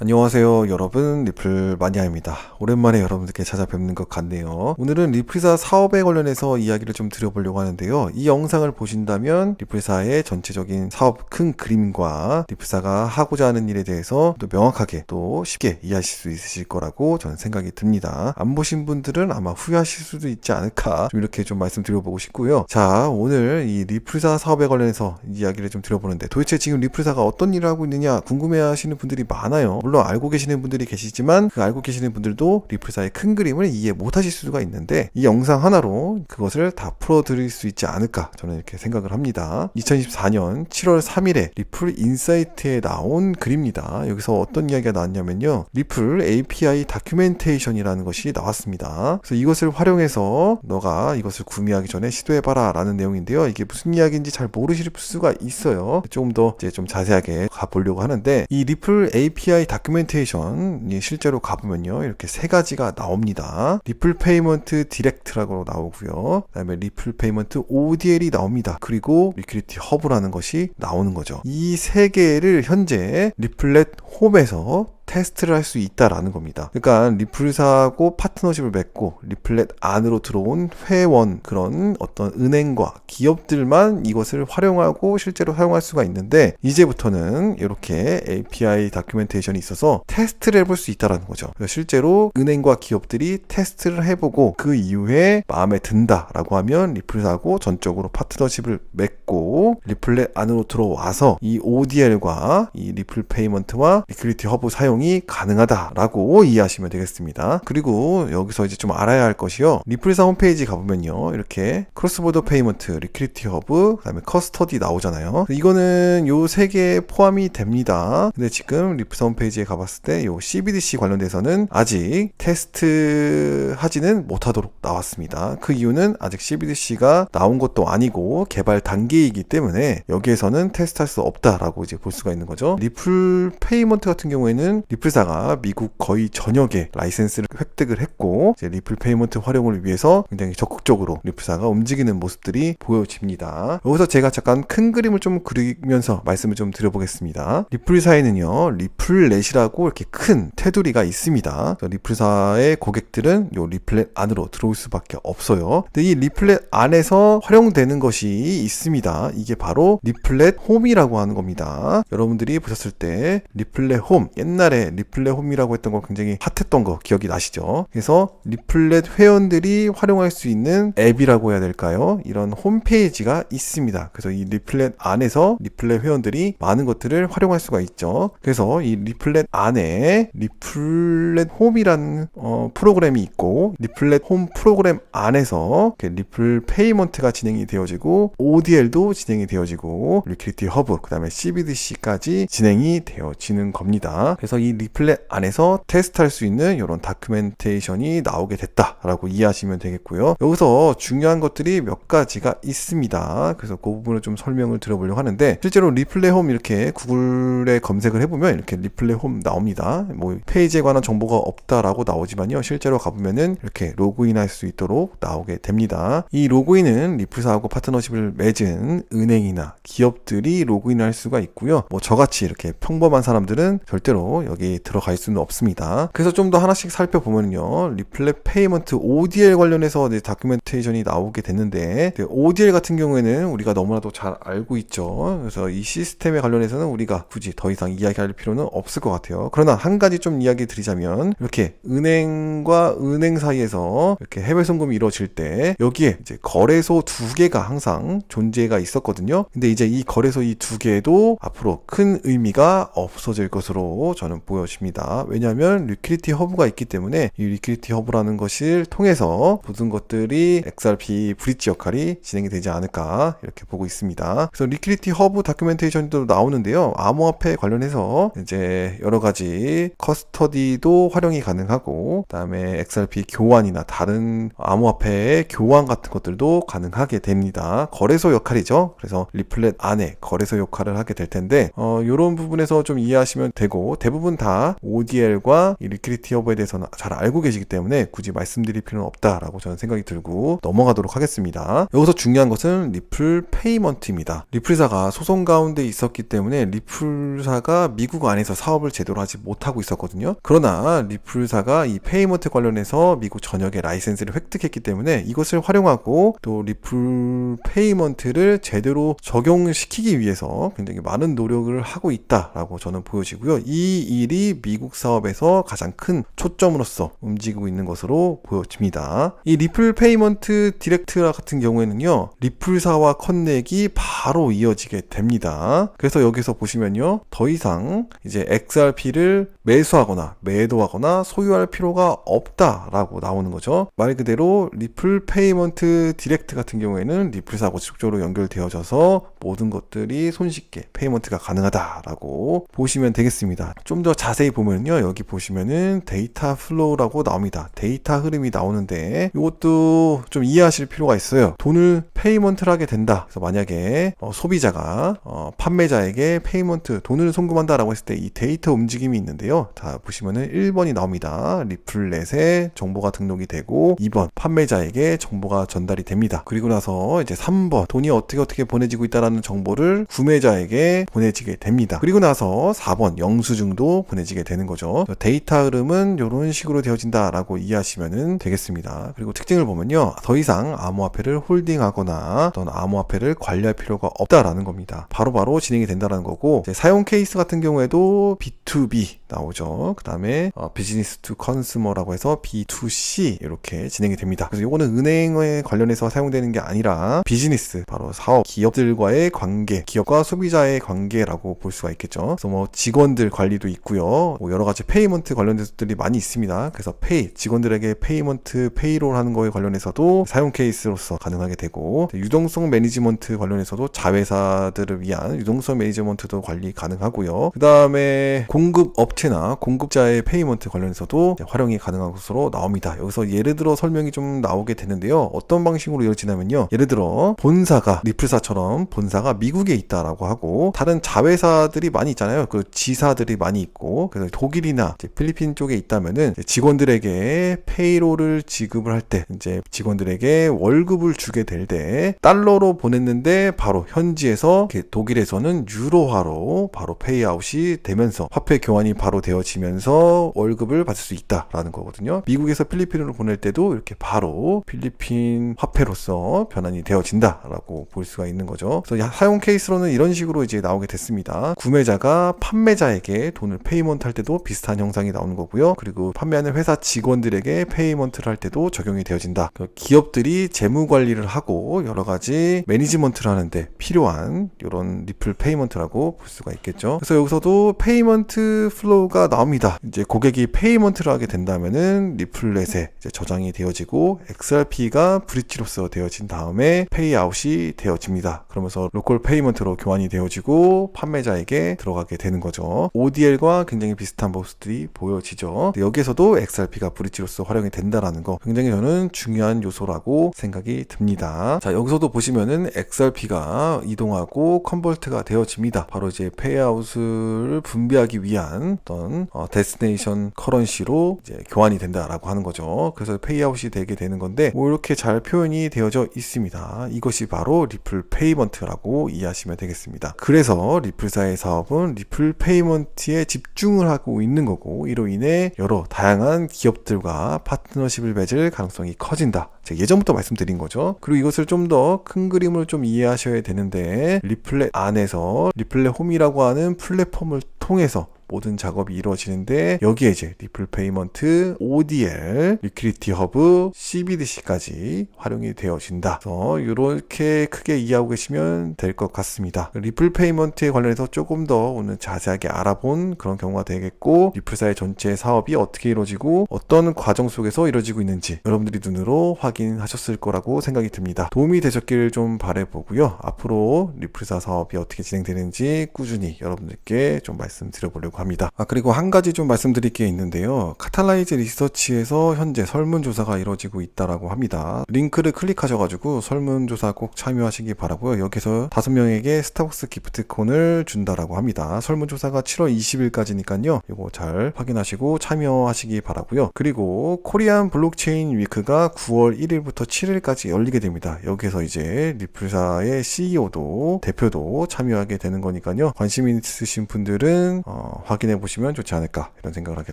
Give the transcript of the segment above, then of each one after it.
안녕하세요 여러분, 리플 마니아입니다. 오랜만에 여러분들께 찾아뵙는 것 같네요. 오늘은 리플사 사업에 관련해서 이야기를 좀 드려보려고 하는데요. 이 영상을 보신다면 리플사의 전체적인 사업 큰 그림과 리플사가 하고자 하는 일에 대해서 또 명확하게 또 쉽게 이해하실 수 있으실 거라고 저는 생각이 듭니다. 안 보신 분들은 아마 후회하실 수도 있지 않을까, 좀 이렇게 좀 말씀드려보고 싶고요. 자, 오늘 이 리플사 사업에 관련해서 이야기를 좀 드려보는데, 도대체 지금 리플사가 어떤 일을 하고 있느냐 궁금해 하시는 분들이 많아요. 물론 알고 계시는 분들이 계시지만 그 알고 계시는 분들도 리플사의 큰 그림을 이해 못 하실 수가 있는데, 이 영상 하나로 그것을 다 풀어드릴 수 있지 않을까 저는 이렇게 생각을 합니다. 2024년 7월 3일에 리플 인사이트에 나온 글입니다. 여기서 어떤 이야기가 나왔냐면요, 리플 API 다큐멘테이션이라는 것이 나왔습니다. 그래서 이것을 활용해서 너가 이것을 구매하기 전에 시도해봐라 라는 내용인데요. 이게 무슨 이야기인지 잘 모르실 수가 있어요. 조금 더 이제 좀 자세하게 가보려고 하는데, 이 리플 API 다큐멘테이션 실제로 가보면요, 이렇게 세 가지가 나옵니다. 리플 페이먼트 디렉트라고 나오고요, 그 다음에 리플 페이먼트 ODL이 나옵니다. 그리고 리퀴디티 허브라는 것이 나오는 거죠. 이 세 개를 현재 리플렛 홈에서 테스트를 할 수 있다라는 겁니다. 그러니까 리플사하고 파트너십을 맺고 리플렛 안으로 들어온 회원, 그런 어떤 은행과 기업들만 이것을 활용하고 실제로 사용할 수가 있는데, 이제부터는 이렇게 API 다큐멘테이션이 있어서 테스트를 해볼 수 있다라는 거죠. 그래서 실제로 은행과 기업들이 테스트를 해보고 그 이후에 마음에 든다라고 하면 리플사하고 전적으로 파트너십을 맺고 리플렛 안으로 들어와서 이 ODL과 이 리플 페이먼트와 리퀴디티 허브 사용이 가능하다라고 이해하시면 되겠습니다. 그리고 여기서 이제 좀 알아야 할 것이요, 리플사 홈페이지 가보면요, 이렇게 크로스보더 페이먼트, 리퀴디티 허브, 그 다음에 커스터디 나오잖아요. 이거는 요 세 개 포함이 됩니다. 근데 지금 리플사 홈페이지에 가봤을 때 요 CBDC 관련돼서는 아직 테스트 하지는 못하도록 나왔습니다. 그 이유는 아직 CBDC가 나온 것도 아니고 개발 단계이기 때문에 여기에서는 테스트할 수 없다라고 이제 볼 수가 있는 거죠. 리플 페이먼트 같은 경우에는 리플사가 미국 거의 전역에 라이센스를 획득을 했고, 이제 리플 페이먼트 활용을 위해서 굉장히 적극적으로 리플사가 움직이는 모습들이 보여집니다. 여기서 제가 잠깐 큰 그림을 좀 그리면서 말씀을 좀 드려보겠습니다. 리플사에는요, 리플렛이라고 이렇게 큰 테두리가 있습니다. 리플사의 고객들은 요 리플렛 안으로 들어올 수밖에 없어요. 근데 이 리플렛 안에서 활용되는 것이 있습니다. 이게 바로 리플렛 홈이라고 하는 겁니다. 여러분들이 보셨을 때 리플렛 홈, 옛날에 리플렛 홈이라고 했던 거 굉장히 핫했던 거 기억이 나시죠? 그래서 리플렛 회원들이 활용할 수 있는 앱이라고 해야 될까요? 이런 홈페이지가 있습니다. 그래서 이 리플렛 안에서 리플렛 회원들이 많은 것들을 활용할 수가 있죠. 그래서 이 리플렛 안에 리플렛 홈이라는 프로그램이 있고, 리플렛 홈 프로그램 안에서 리플 페이먼트가 진행이 되어지고 ODL도 진행이 되어지고 리퀴디티 허브, 그 다음에 CBDC까지 진행이 되어지는 겁니다. 그래서 이 리플렛 안에서 테스트할 수 있는 이런 다큐멘테이션이 나오게 됐다라고 이해하시면 되겠고요. 여기서 중요한 것들이 몇 가지가 있습니다. 그래서 그 부분을 좀 설명을 드려보려고 하는데, 실제로 리플렛 홈 이렇게 구글에 검색을 해보면 이렇게 리플렛 홈 나옵니다. 뭐 페이지에 관한 정보가 없다라고 나오지만요, 실제로 가보면은 이렇게 로그인할 수 있도록 나오게 됩니다. 이 로그인은 리플사하고 파트너십을 맺은 은행이나 기업들이 로그인할 수가 있고요. 뭐 저같이 이렇게 평범한 사람들은 절대로 여기 들어갈 수는 없습니다. 그래서 좀 더 하나씩 살펴보면요, 리플렛 페이먼트 ODL 관련해서 다큐멘테이션이 나오게 됐는데, ODL 같은 경우에는 우리가 너무나도 잘 알고 있죠. 그래서 이 시스템에 관련해서는 우리가 굳이 더 이상 이야기할 필요는 없을 것 같아요. 그러나 한 가지 좀 이야기 드리자면, 이렇게 은행과 은행 사이에서 이렇게 해외 송금이 이루어질 때 여기에 이제 거래소 두 개가 항상 존재가 있었거든요. 근데 이제 이 거래소 이 두 개도 앞으로 큰 의미가 없어질 것으로 저는 보여집니다. 왜냐하면 리퀴디티 허브가 있기 때문에 이 리퀴디티 허브라는 것을 통해서 모든 것들이 XRP 브릿지 역할이 진행이 되지 않을까 이렇게 보고 있습니다. 그래서 리퀴디티 허브 다큐멘테이션도 나오는데요, 암호화폐 관련해서 이제 여러 가지 커스터디도 활용이 가능하고, 그다음에 XRP 교환이나 다른 암호화폐의 교환 같은 것들도 가능하게 됩니다. 거래소 역할이죠. 그래서 리플렛 안에 거래소 역할을 하게 될 텐데, 이런 부분에서 좀 이해하시면 되고, 대부분 대부분 다 ODL과 이 리퀴디티 허브에 대해서는 잘 알고 계시기 때문에 굳이 말씀드릴 필요는 없다라고 저는 생각이 들고 넘어가도록 하겠습니다. 여기서 중요한 것은 리플 페이먼트입니다. 리플사가 소송 가운데 있었기 때문에 리플사가 미국 안에서 사업을 제대로 하지 못하고 있었거든요. 그러나 리플사가 이 페이먼트 관련해서 미국 전역의 라이센스를 획득했기 때문에 이것을 활용하고 또 리플 페이먼트를 제대로 적용시키기 위해서 굉장히 많은 노력을 하고 있다라고 저는 보여지고요. 이 일이 미국 사업에서 가장 큰 초점으로서 움직이고 있는 것으로 보여집니다. 이 리플 페이먼트 디렉트 같은 경우에는요, 리플사와 컨넥이 바로 이어지게 됩니다. 그래서 여기서 보시면요, 더 이상 이제 XRP를 매수하거나 매도하거나 소유할 필요가 없다라고 나오는 거죠. 말 그대로 리플 페이먼트 디렉트 같은 경우에는 리플사하고 직접적으로 연결되어져서 모든 것들이 손쉽게 페이먼트가 가능하다라고 보시면 되겠습니다. 좀 더 자세히 보면요, 여기 보시면은 데이터 플로우라고 나옵니다. 데이터 흐름이 나오는데 이것도 좀 이해하실 필요가 있어요. 돈을 페이먼트를 하게 된다. 그래서 만약에 소비자가 판매자에게 페이먼트 돈을 송금한다라고 했을 때 이 데이터 움직임이 있는데요. 다 보시면은 1번이 나옵니다. 리플렛에 정보가 등록이 되고 2번 판매자에게 정보가 전달이 됩니다. 그리고 나서 이제 3번 돈이 어떻게 보내지고 있다라는 정보를 구매자에게 보내지게 됩니다. 그리고 나서 4번 영수증도 보내지게 되는 거죠. 데이터 흐름은 이런 식으로 되어진다라고 이해하시면 되겠습니다. 그리고 특징을 보면요, 더 이상 암호화폐를 홀딩하거나 어떤 암호화폐를 관리할 필요가 없다라는 겁니다. 바로바로 진행이 된다는 거고, 이제 사용 케이스 같은 경우에도 B2B 나오죠. 그 다음에 비즈니스 투 컨슈머라고 해서 B2C 이렇게 진행이 됩니다. 그래서 이거는 은행에 관련해서 사용되는 게 아니라 비즈니스, 바로 사업, 기업들과의 관계, 기업과 소비자의 관계라고 볼 수가 있겠죠. 그래서 뭐 직원들 관리도 있고요. 뭐 여러 가지 페이먼트 관련된 것들이 많이 있습니다. 그래서 직원들에게 페이먼트, 페이롤 하는 거에 관련해서도 사용 케이스로서 가능하게 되고, 유동성 매니지먼트 관련해서도 자회사들을 위한 유동성 매니지먼트도 관리 가능하고요. 그 다음에 공급 업체나 공급자의 페이먼트 관련해서도 활용이 가능한 것으로 나옵니다. 여기서 예를 들어 설명이 좀 나오게 되는데요. 어떤 방식으로 이루어지냐면요, 예를 들어 본사가 리플사처럼 본사가 미국에 있다라고 하고 다른 자회사들이 많이 있잖아요. 그 지사들이 많이 있고, 그래서 독일이나 이제 필리핀 쪽에 있다면은 직원들에게 페이롤을 지급을 할 때 이제 직원들에게 월급을 주게 될 때 달러로 보냈는데 바로 현지에서 독일에서는 유로화로 바로 페이아웃이 되면서 화폐 교환이 바로 되어지면서 월급을 받을 수 있다라는 거거든요. 미국에서 필리핀으로 보낼 때도 이렇게 바로 필리핀 화폐로서 변환이 되어진다라고 볼 수가 있는 거죠. 그래서 사용 케이스로는 이런 식으로 이제 나오게 됐습니다. 구매자가 판매자에게 돈을 페이먼트 할 때도 비슷한 형상이 나오는 거고요. 그리고 판매하는 회사 직원들에게 페이먼트를 할 때도 적용이 되어진다. 기업들이 재무 관리를 하고 여러 가지 매니지먼트를 하는데 필요한 이런 리플 페이먼트라고 볼 수가 있겠죠. 그래서 여기서도 페이먼트 플로우가 나옵니다. 이제 고객이 페이먼트를 하게 된다면은 리플렛에 이제 저장이 되어지고 XRP가 브릿지로서 되어진 다음에 페이아웃이 되어집니다. 그러면서 로컬 페이먼트로 교환이 되어지고 판매자에게 들어가게 되는 거죠. ODL과 굉장히 비슷한 모습들이 보여지죠. 여기에서도 XRP가 브릿지로서 활용이 된다라는 거 굉장히 저는 중요한 요소라고 생각이 듭니다. 자, 여기서도 보시면은 XRP가 이동하고 컨버트가 되어집니다. 바로 이제 페이아웃을 분배하기 위한 어떤 데스티네이션 커런시로 이제 교환이 된다라고 하는 거죠. 그래서 페이아웃이 되게 되는 건데 뭐 이렇게 잘 표현이 되어져 있습니다. 이것이 바로 리플 페이먼트라고 이해하시면 되겠습니다. 그래서 리플사의 사업은 리플 페이먼트에 집중을 하고 있는 거고, 이로 인해 여러 다양한 기업들과 파트너십을 맺을 가능성이 커진다. 제가 예전부터 말씀드린 거죠. 그리고 이것을 좀 더 큰 그림을 좀 이해하셔야 되는데, 리플렛 안에서 리플렛 홈이라고 하는 플랫폼을 통해서 모든 작업이 이루어지는데, 여기에 이제 리플 페이먼트, ODL, 리퀴디티 허브, CBDC까지 활용이 되어진다. 그래서 이렇게 크게 이해하고 계시면 될 것 같습니다. 리플 페이먼트에 관련해서 조금 더 오늘 자세하게 알아본 그런 경우가 되겠고, 리플사의 전체 사업이 어떻게 이루어지고 어떤 과정 속에서 이루어지고 있는지 여러분들이 눈으로 확인하셨을 거라고 생각이 듭니다. 도움이 되셨길 좀 바라보고요. 앞으로 리플사 사업이 어떻게 진행되는지 꾸준히 여러분들께 좀 말씀드려보려고 합니다. 그리고 한 가지 좀 말씀드릴 게 있는데요. 카탈라이즈 리서치에서 현재 설문조사가 이루어지고 있다라고 합니다. 링크를 클릭하셔가지고 설문조사 꼭 참여하시기 바라고요. 여기서 5명에게 스타벅스 기프트콘을 준다라고 합니다. 설문조사가 7월 20일까지니까요. 이거 잘 확인하시고 참여하시기 바라고요. 그리고 코리안 블록체인 위크가 9월 1일부터 7일까지 열리게 됩니다. 여기서 이제 리플사의 CEO도 대표도 참여하게 되는 거니까요. 관심 있으신 분들은 확인해 보시면 좋지 않을까 이런 생각을 하게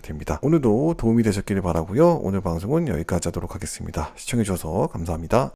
됩니다. 오늘도 도움이 되셨기를 바라고요. 오늘 방송은 여기까지 하도록 하겠습니다. 시청해 주셔서 감사합니다.